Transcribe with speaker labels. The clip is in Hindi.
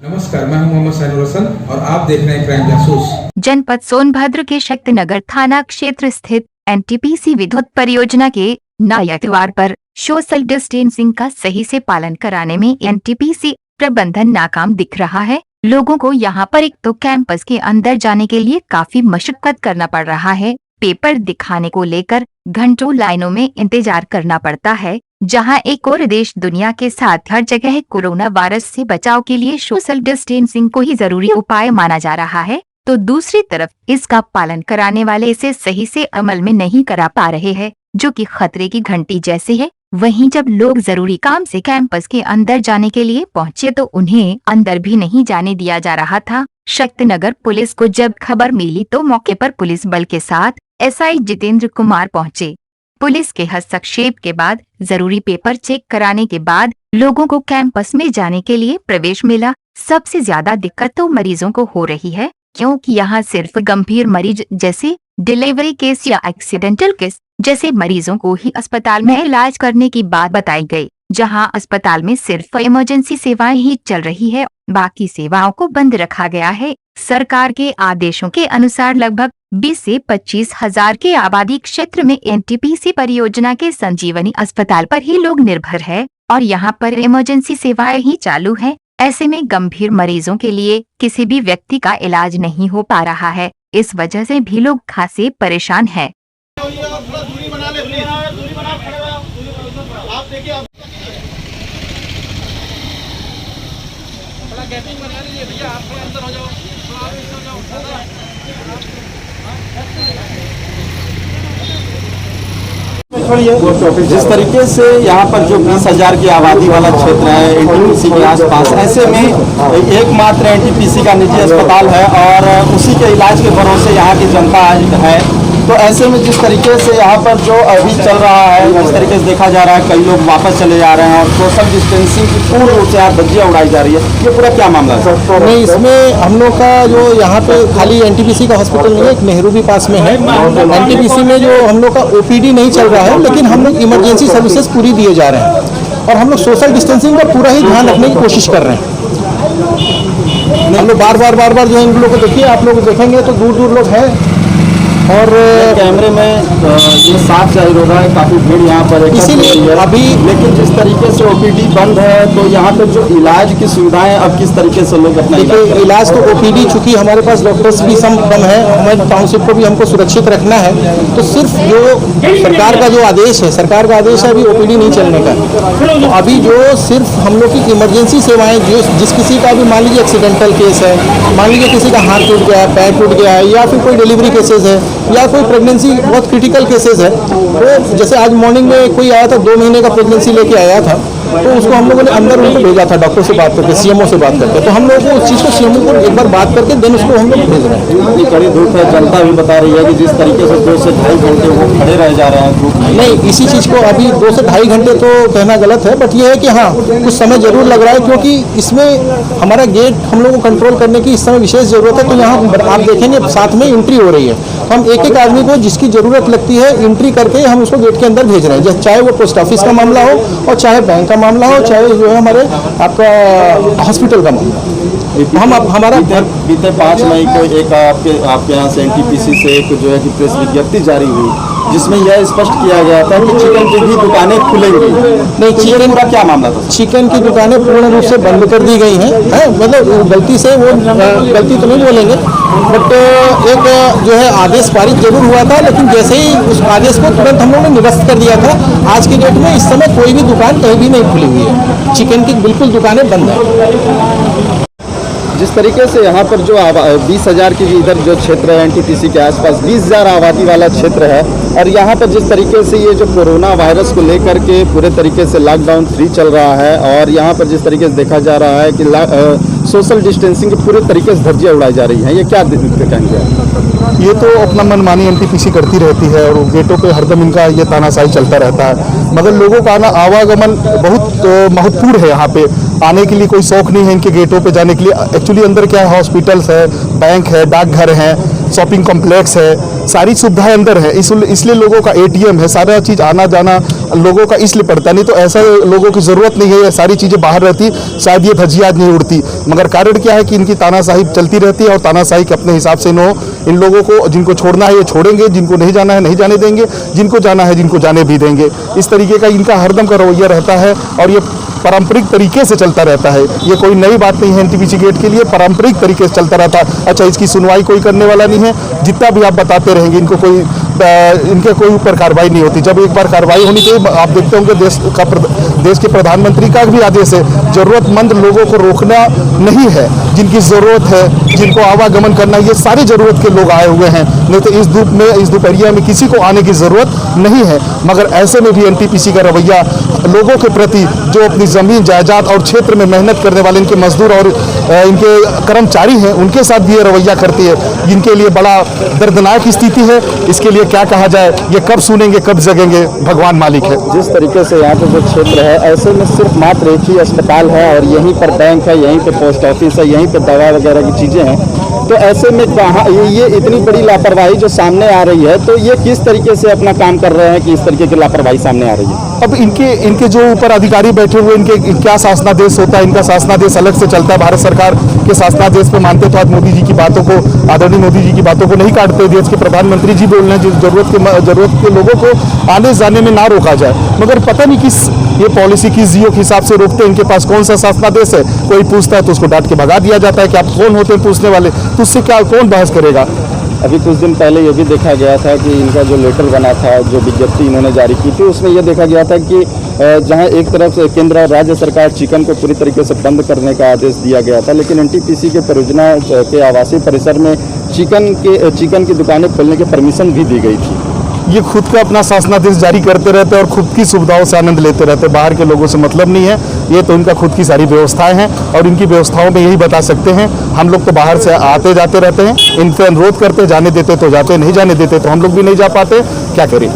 Speaker 1: नमस्कार, मैं हूं मोहम्मद सैनुर हसन और आप देख रहे हैं क्राइम जासूस।
Speaker 2: जनपद सोनभद्र के शक्तिनगर थाना क्षेत्र स्थित एनटीपीसी विद्युत परियोजना के नए द्वार पर सोशल डिस्टेंसिंग का सही से पालन कराने में एनटीपीसी प्रबंधन नाकाम दिख रहा है। लोगों को यहां पर एक तो कैंपस के अंदर जाने के लिए काफी मशक्कत करना पड़ रहा है। पेपर दिखाने को लेकर घंटों लाइनों में इंतजार करना पड़ता है। जहां एक और देश दुनिया के साथ हर जगह कोरोना वायरस से बचाव के लिए सोशल डिस्टेंसिंग को ही जरूरी उपाय माना जा रहा है, तो दूसरी तरफ इसका पालन कराने वाले इसे सही से अमल में नहीं करा पा रहे हैं, जो कि खतरे की घंटी जैसे है। वहीं जब लोग जरूरी काम से कैंपस के अंदर जाने के लिए पहुंचे तो उन्हें अंदर भी नहीं जाने दिया जा रहा था। शक्तिनगर पुलिस को जब खबर मिली तो मौके पर पुलिस बल के साथ एसआई जितेंद्र कुमार पहुंचे। पुलिस के हस्तक्षेप के बाद जरूरी पेपर चेक कराने के बाद लोगों को कैंपस में जाने के लिए प्रवेश मिला। सबसे ज्यादा दिक्कत तो मरीजों को हो रही है, क्योंकि यहाँ सिर्फ गंभीर मरीज जैसे डिलीवरी केस या एक्सीडेंटल केस जैसे मरीजों को ही अस्पताल में इलाज करने की बात बताई गई। जहां अस्पताल में सिर्फ इमरजेंसी सेवाएं ही चल रही है, बाकी सेवाओं को बंद रखा गया है। सरकार के आदेशों के अनुसार लगभग 20 से 25 हजार के आबादी क्षेत्र में एनटीपीसी परियोजना के संजीवनी अस्पताल पर ही लोग निर्भर है और यहां पर इमरजेंसी सेवाएं ही चालू है। ऐसे में गंभीर मरीजों के लिए किसी भी व्यक्ति का इलाज नहीं हो पा रहा है। इस वजह से भी लोग खासे परेशान है।
Speaker 3: जिस तरीके से यहाँ पर जो 20,000 की आबादी वाला क्षेत्र है एनटीपीसी के आसपास, ऐसे में एकमात्र एनटीपीसी का निजी अस्पताल है और उसी के इलाज के भरोसे यहाँ की जनता है। तो ऐसे में जिस तरीके से यहाँ पर जो अभी चल रहा है, जिस तरीके से देखा जा रहा है, कई लोग वापस चले जा रहे हैं और सोशल डिस्टेंसिंग की पूर्ण रूप से यहाँ धज्जियाँ उड़ाई जा रही है। ये पूरा क्या मामला है?
Speaker 4: नहीं, इसमें हम लोग का जो यहाँ पे खाली एनटीपीसी का हॉस्पिटल नहीं है, एक नेहरू भी पास में है। एनटीपीसी में जो हम लोग का ओपीडी नहीं चल रहा है, लेकिन हम लोग इमरजेंसी सर्विसेज पूरी दिए जा रहे हैं और हम लोग सोशल डिस्टेंसिंग का पूरा ही ध्यान रखने की कोशिश कर रहे हैं। हम लोग बार बार जो है इन लोगों को देखिए, आप लोग देखेंगे तो दूर दूर लोग हैं और
Speaker 3: कैमरे में ये साफ जाहिर हो रहा है काफ़ी भीड़ यहाँ पर
Speaker 4: इसीलिए अभी,
Speaker 3: लेकिन जिस तरीके से ओपीडी बंद है तो यहाँ पर जो इलाज की सुविधाएं अब किस तरीके से लोग अपना
Speaker 4: इलाज तो ओपीडी, चूंकि हमारे पास डॉक्टर्स भी कम है, हमारे टाउनशिप को भी हमको सुरक्षित रखना है, तो सिर्फ जो सरकार का जो आदेश है, सरकार का आदेश है अभी ओपीडी नहीं चलने का। तो अभी जो सिर्फ हम लोग की इमरजेंसी सेवाएं, जो जिस किसी का भी मान लीजिए एक्सीडेंटल केस है, मान लीजिए किसी का हाथ टूट गया है, पैर टूट गया है, या फिर कोई डिलीवरी केसेज है या कोई प्रेगनेंसी बहुत क्रिटिकल केसेस है, तो जैसे आज मॉर्निंग में कोई आया था 2 महीने का प्रेगनेंसी लेके आया था, तो उसको हम लोगों ने अंदर उनको भेजा था डॉक्टर से बात करके, सीएमओ से बात करके। तो हम लोगों को उस चीज़ को सीएमओ को एक बार बात करके देन उसको हम लोग भेज रहे हैं।
Speaker 3: इतनी कड़ी धूप है, जनता भी बता रही है कि जिस तरीके से 2 से ढाई घंटे वो खड़े रह जा रहे हैं धूप में।
Speaker 4: नहीं, इसी चीज़ को अभी 2 से ढाई घंटे तो कहना गलत है, बट ये है कि हाँ कुछ समय जरूर लग रहा है, क्योंकि इसमें हमारा गेट हम लोग को कंट्रोल करने की इस समय विशेष जरूरत है। तो यहाँ आप देखेंगे साथ में एंट्री हो रही है, हम एक एक आदमी को जिसकी जरूरत लगती है एंट्री करके हम उसको गेट के अंदर भेज रहे हैं, चाहे वो पोस्ट ऑफिस का मामला हो और चाहे बैंक का मामला हो, चाहे जो है हमारे आपका हॉस्पिटल का मामला। हम हमारा
Speaker 3: बीते 5 मई को एक आपके यहाँ से एनटीपीसी से एक जो है कि प्रेस विज्ञप्ति जारी हुई, जिसमें यह स्पष्ट किया गया था कि चिकन की भी दुकानें खुलेंगी।
Speaker 4: नहीं,
Speaker 3: तो चिकन का क्या मामला था?
Speaker 4: चिकन की दुकानें पूर्ण रूप से बंद कर दी गई हैं, मतलब गलती से वो गलती तो नहीं बोलेंगे, बट एक जो है आदेश पारित जरूर हुआ था, लेकिन जैसे ही उस आदेश को तुरंत हम लोगों ने निरस्त कर दिया था। आज की डेट में इस समय कोई भी दुकान कहीं भी नहीं खुली हुई है, चिकन की बिल्कुल दुकानें बंद हैं।
Speaker 3: जिस तरीके से यहाँ पर जो 20,000 की इधर जो क्षेत्र है एनटीपीसी के आसपास 20,000 आबादी वाला क्षेत्र है, और यहाँ पर जिस तरीके से ये जो कोरोना वायरस को लेकर के पूरे तरीके से लॉकडाउन 3 चल रहा है, और यहाँ पर जिस तरीके से देखा जा रहा है कि सोशल डिस्टेंसिंग के पूरे तरीके से धज्जियाँ उड़ाई जा रही हैं, ये क्या कहेंगे?
Speaker 5: ये तो अपना मनमानी एनटीपीसी करती रहती है और गेटों पे हरदम इनका ये तानाशाही चलता रहता है, मगर लोगों का आना आवागमन बहुत महत्वपूर्ण है यहाँ पे। आने के लिए कोई शौक नहीं है इनके गेटों पे जाने के लिए। एक्चुअली अंदर क्या है, हॉस्पिटल्स है, बैंक है, डाकघर है, शॉपिंग कॉम्प्लेक्स है, सारी सुविधाएं अंदर है। इसलिए लोगों का ATM है, सारा चीज़ आना जाना लोगों का इसलिए पड़ता। नहीं तो ऐसा लोगों की ज़रूरत नहीं है, ये सारी चीज़ें बाहर रहती शायद ये धज्जियाँ आज नहीं उड़ती। मगर कारण क्या है कि इनकी तानाशाही चलती रहती है और तानाशाही के अपने हिसाब से इन लोगों को जिनको छोड़ना है ये छोड़ेंगे, जिनको नहीं जाना है नहीं जाने देंगे, जिनको जाना है जिनको जाने भी देंगे। इस तरीके का इनका हरदम का रवैया रहता है और ये पारंपरिक तरीके से चलता रहता है। ये कोई नई बात नहीं है, NTPC गेट के लिए पारंपरिक तरीके से चलता रहता है। अच्छा, इसकी सुनवाई कोई करने वाला नहीं है, जितना भी आप बताते रहेंगे इनको इनके कोई ऊपर कार्रवाई नहीं होती। जब एक बार कार्रवाई होनी चाहिए, आप देखते होंगे देश के प्रधानमंत्री का भी आदेश है, जरूरतमंद लोगों को रोकना नहीं है, जिनकी ज़रूरत है, जिनको आवागमन करना है, ये सारी ज़रूरत के लोग आए हुए हैं। नहीं तो इस धूप में, इस दोपहरिया में किसी को आने की ज़रूरत नहीं है। मगर ऐसे में भी NTPC का रवैया लोगों के प्रति, जो अपनी ज़मीन जायदाद और क्षेत्र में मेहनत करने वाले इनके मजदूर और इनके कर्मचारी हैं, उनके साथ भी ये रवैया करती है, जिनके लिए बड़ा दर्दनाक स्थिति है। इसके लिए क्या कहा जाए, ये कब सुनेंगे, कब जगेंगे, भगवान मालिक है।
Speaker 3: जिस तरीके से यहाँ पे जो क्षेत्र है, ऐसे में सिर्फ मात्र एक ही अस्पताल है और यहीं पर बैंक है, यहीं पे पोस्ट ऑफिस है, यहीं पे दवा वगैरह की चीज़ें हैं। तो ऐसे में कहाँ ये इतनी बड़ी लापरवाही जो सामने आ रही है, तो ये किस तरीके से अपना काम कर रहे हैं कि इस तरीके की लापरवाही सामने आ रही है?
Speaker 5: अब इनके जो ऊपर अधिकारी बैठे हुए, इनके क्या शासनादेश होता है, इनका शासनादेश अलग से चलता है। भारत सरकार के शासनादेश पे मानते तो आज मोदी जी की बातों को, आदरणीय मोदी जी की बातों को नहीं काटते। देश के प्रधानमंत्री जी बोल रहे हैं जरूरत के लोगों को आने जाने में ना रोका जाए, मगर पता नहीं किस ये पॉलिसी किस जियो के हिसाब से रोकते हैं। इनके पास कौन सा शासनादेश है? कोई पूछता है तो उसको डांट के भगा दिया जाता है कि आप कौन होते हैं पूछने वाले, तो उससे क्या कौन बहस करेगा।
Speaker 3: अभी कुछ दिन पहले ये भी देखा गया था कि इनका जो लेटर बना था, जो विज्ञप्ति इन्होंने जारी की थी, उसमें यह देखा गया था कि जहां एक तरफ से केंद्र और राज्य सरकार चिकन को पूरी तरीके से बंद करने का आदेश दिया गया था, लेकिन NTPC के परियोजना के आवासीय परिसर में चिकन की दुकानें खोलने की परमिशन भी दी गई थी।
Speaker 5: ये खुद का अपना शासनादेश जारी करते रहते हैं और खुद की सुविधाओं से आनंद लेते रहते हैं। बाहर के लोगों से मतलब नहीं है, ये तो इनका खुद की सारी व्यवस्थाएं हैं और इनकी व्यवस्थाओं में यही बता सकते हैं। हम लोग तो बाहर से आते जाते रहते हैं, इनसे अनुरोध करते, जाने देते तो जाते, नहीं जाने देते तो हम लोग भी नहीं जा पाते, क्या करें।